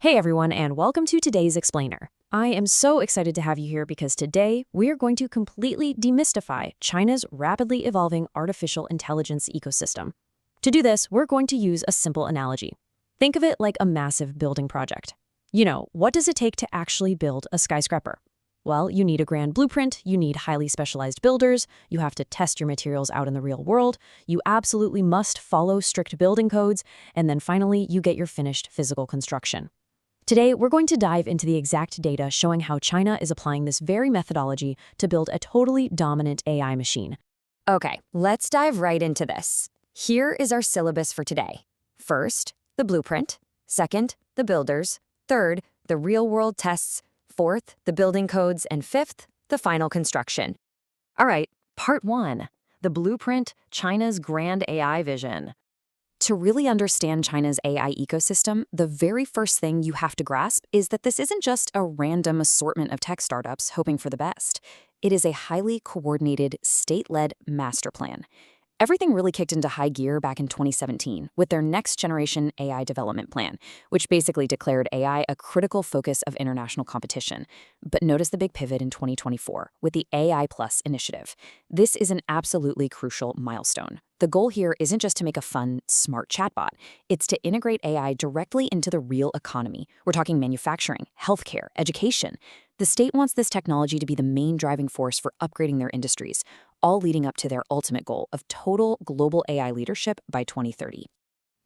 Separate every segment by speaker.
Speaker 1: Hey everyone, and welcome to today's Explainer. I am so excited to have you here because today we are going to completely demystify China's rapidly evolving artificial intelligence ecosystem. To do this, we're going to use a simple analogy. Think of it like a massive building project. What does it take to actually build a skyscraper? Well, you need a grand blueprint, you need highly specialized builders, you have to test your materials out in the real world, you absolutely must follow strict building codes, and then finally, you get your finished physical construction. Today, we're going to dive into the exact data showing how China is applying this very methodology to build a totally dominant AI machine.
Speaker 2: Okay, let's dive right into this. Here is our syllabus for today. First, the blueprint. Second, the builders. Third, the real-world tests. Fourth, the building codes. And fifth, the final construction.
Speaker 1: All right, part one, the blueprint, China's grand AI vision. To really understand China's AI ecosystem, the very first thing you have to grasp is that this isn't just a random assortment of tech startups hoping for the best. It is a highly coordinated, state-led master plan. Everything really kicked into high gear back in 2017 with their next-generation AI development plan, which basically declared AI a critical focus of international competition. But notice the big pivot in 2024 with the AI Plus initiative. This is an absolutely crucial milestone. The goal here isn't just to make a fun, smart chatbot. It's to integrate AI directly into the real economy. We're talking manufacturing, healthcare, education. The state wants this technology to be the main driving force for upgrading their industries, all leading up to their ultimate goal of total global AI leadership by 2030.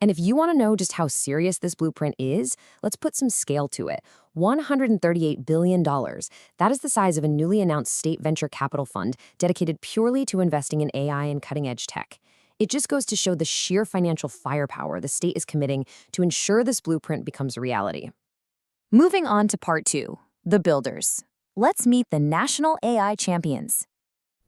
Speaker 1: And if you want to know just how serious this blueprint is, let's put some scale to it. $138 billion. That is the size of a newly announced state venture capital fund dedicated purely to investing in AI and cutting-edge tech. It just goes to show the sheer financial firepower the state is committing to ensure this blueprint becomes a reality.
Speaker 2: Moving on to part two, the builders. Let's meet the national AI champions.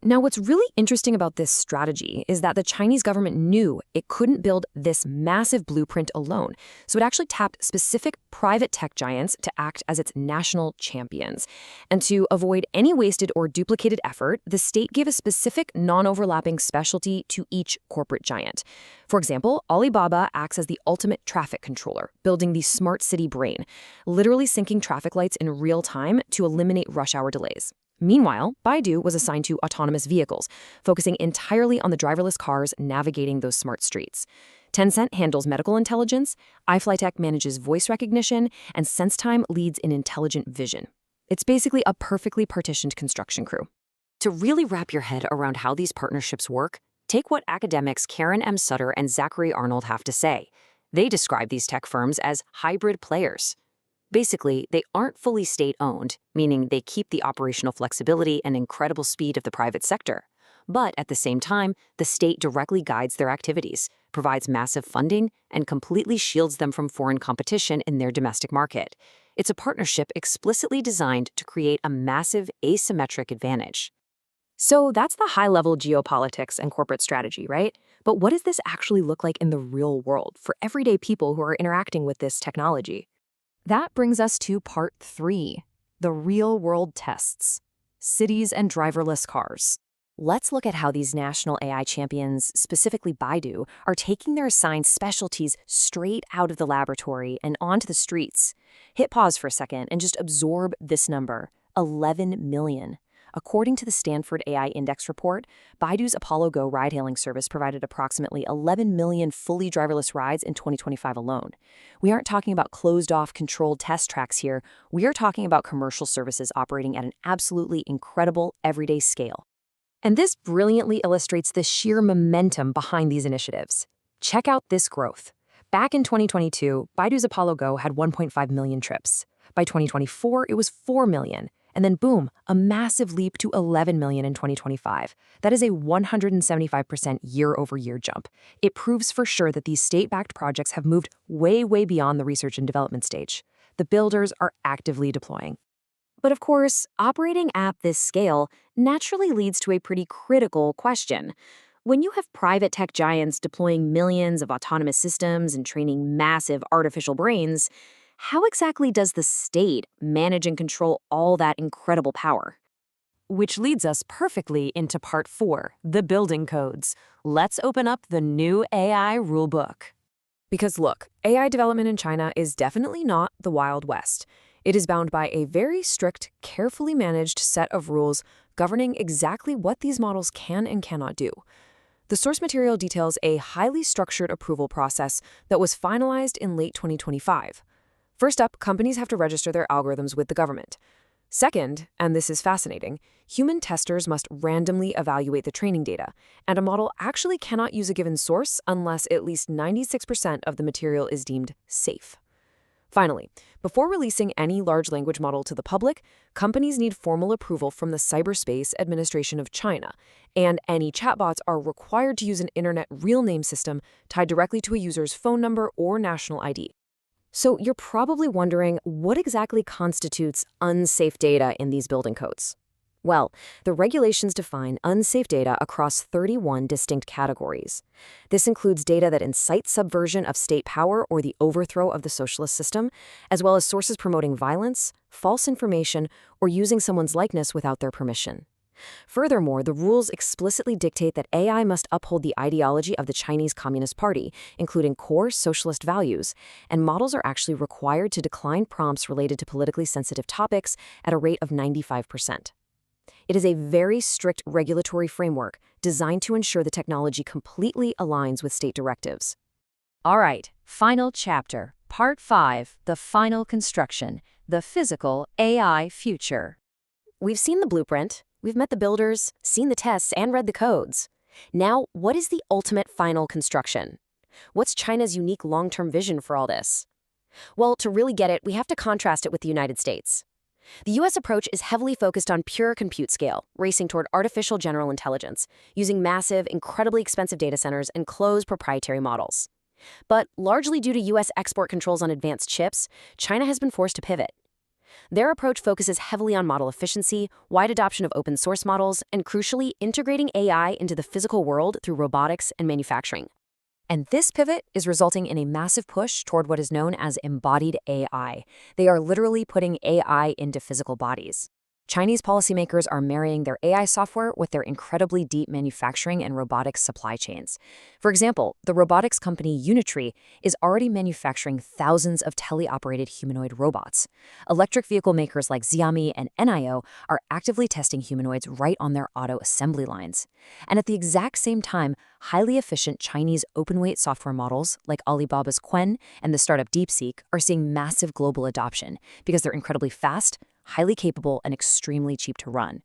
Speaker 1: Now, what's really interesting about this strategy is that the Chinese government knew it couldn't build this massive blueprint alone, so it actually tapped specific private tech giants to act as its national champions. And to avoid any wasted or duplicated effort, the state gave a specific non-overlapping specialty to each corporate giant. For example, Alibaba acts as the ultimate traffic controller, building the smart city brain, literally syncing traffic lights in real time to eliminate rush hour delays. Meanwhile, Baidu was assigned to autonomous vehicles, focusing entirely on the driverless cars navigating those smart streets. Tencent handles medical intelligence, iFlyTech manages voice recognition, and SenseTime leads in intelligent vision. It's basically a perfectly partitioned construction crew. To really wrap your head around how these partnerships work, take what academics Karen M. Sutter and Zachary Arnold have to say. They describe these tech firms as hybrid players. Basically, they aren't fully state-owned, meaning they keep the operational flexibility and incredible speed of the private sector. But at the same time, the state directly guides their activities, provides massive funding, and completely shields them from foreign competition in their domestic market. It's a partnership explicitly designed to create a massive asymmetric advantage. So that's the high-level geopolitics and corporate strategy, right? But what does this actually look like in the real world for everyday people who are interacting with this technology? That brings us to part three, the real-world tests, cities and driverless cars. Let's look at how these national AI champions, specifically Baidu, are taking their assigned specialties straight out of the laboratory and onto the streets. Hit pause for a second and just absorb this number, 11 million. According to the Stanford AI Index report, Baidu's Apollo Go ride-hailing service provided approximately 11 million fully driverless rides in 2025 alone. We aren't talking about closed-off, controlled test tracks here. We are talking about commercial services operating at an absolutely incredible everyday scale. And this brilliantly illustrates the sheer momentum behind these initiatives. Check out this growth. Back in 2022, Baidu's Apollo Go had 1.5 million trips. By 2024, it was 4 million. And then boom, a massive leap to 11 million in 2025. That is a 175% year-over-year jump. It proves for sure that these state-backed projects have moved way, way beyond the research and development stage. The builders are actively deploying. But of course, operating at this scale naturally leads to a pretty critical question. When you have private tech giants deploying millions of autonomous systems and training massive artificial brains, how exactly does the state manage and control all that incredible power? Which leads us perfectly into part four, the building codes. Let's open up the new AI rulebook. Because look, AI development in China is definitely not the Wild West. It is bound by a very strict, carefully managed set of rules governing exactly what these models can and cannot do. The source material details a highly structured approval process that was finalized in late 2025. First up, companies have to register their algorithms with the government. Second, and this is fascinating, human testers must randomly evaluate the training data, and a model actually cannot use a given source unless at least 96% of the material is deemed safe. Finally, before releasing any large language model to the public, companies need formal approval from the Cyberspace Administration of China, and any chatbots are required to use an internet real name system tied directly to a user's phone number or national ID. So you're probably wondering, what exactly constitutes unsafe data in these building codes? Well, the regulations define unsafe data across 31 distinct categories. This includes data that incites subversion of state power or the overthrow of the socialist system, as well as sources promoting violence, false information, or using someone's likeness without their permission. Furthermore, the rules explicitly dictate that AI must uphold the ideology of the Chinese Communist Party, including core socialist values, and models are actually required to decline prompts related to politically sensitive topics at a rate of 95%. It is a very strict regulatory framework designed to ensure the technology completely aligns with state directives.
Speaker 2: All right, final chapter, Part 5, the final construction, the physical AI future. We've seen the blueprint, we've met the builders, seen the tests, and read the codes. Now, what is the ultimate final construction? What's China's unique long-term vision for all this? Well, to really get it, we have to contrast it with the United States. The U.S. approach is heavily focused on pure compute scale, racing toward artificial general intelligence, using massive, incredibly expensive data centers and closed proprietary models. But largely due to U.S. export controls on advanced chips, China has been forced to pivot. Their approach focuses heavily on model efficiency, wide adoption of open source models, and crucially, integrating AI into the physical world through robotics and manufacturing. And this pivot is resulting in a massive push toward what is known as embodied AI. They are literally putting AI into physical bodies. Chinese policymakers are marrying their AI software with their incredibly deep manufacturing and robotics supply chains. For example, the robotics company Unitree is already manufacturing thousands of teleoperated humanoid robots. Electric vehicle makers like Xiaomi and NIO are actively testing humanoids right on their auto assembly lines. And at the exact same time, highly efficient Chinese open-weight software models like Alibaba's Qwen and the startup DeepSeek are seeing massive global adoption because they're incredibly fast, highly capable, and extremely cheap to run.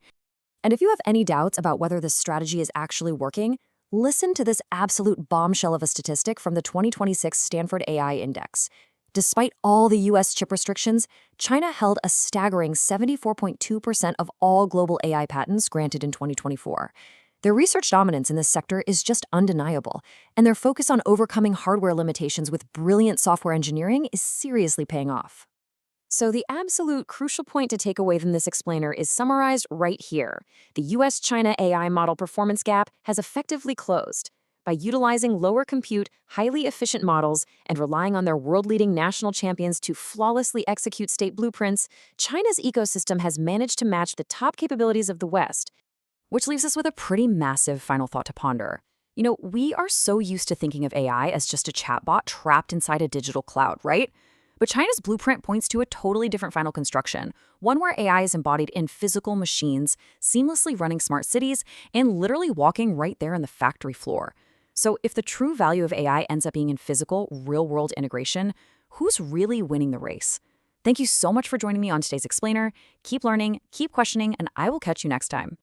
Speaker 2: And if you have any doubts about whether this strategy is actually working, listen to this absolute bombshell of a statistic from the 2026 Stanford AI Index. Despite all the U.S. chip restrictions, China held a staggering 74.2% of all global AI patents granted in 2024. Their research dominance in this sector is just undeniable, and their focus on overcoming hardware limitations with brilliant software engineering is seriously paying off. So the absolute crucial point to take away from this explainer is summarized right here. The US-China AI model performance gap has effectively closed. By utilizing lower compute, highly efficient models and relying on their world-leading national champions to flawlessly execute state blueprints, China's ecosystem has managed to match the top capabilities of the West. Which leaves us with a pretty massive final thought to ponder. We are so used to thinking of AI as just a chatbot trapped inside a digital cloud, right? But China's blueprint points to a totally different final construction, one where AI is embodied in physical machines, seamlessly running smart cities, and literally walking right there on the factory floor. So if the true value of AI ends up being in physical, real-world integration, who's really winning the race? Thank you so much for joining me on today's explainer. Keep learning, keep questioning, and I will catch you next time.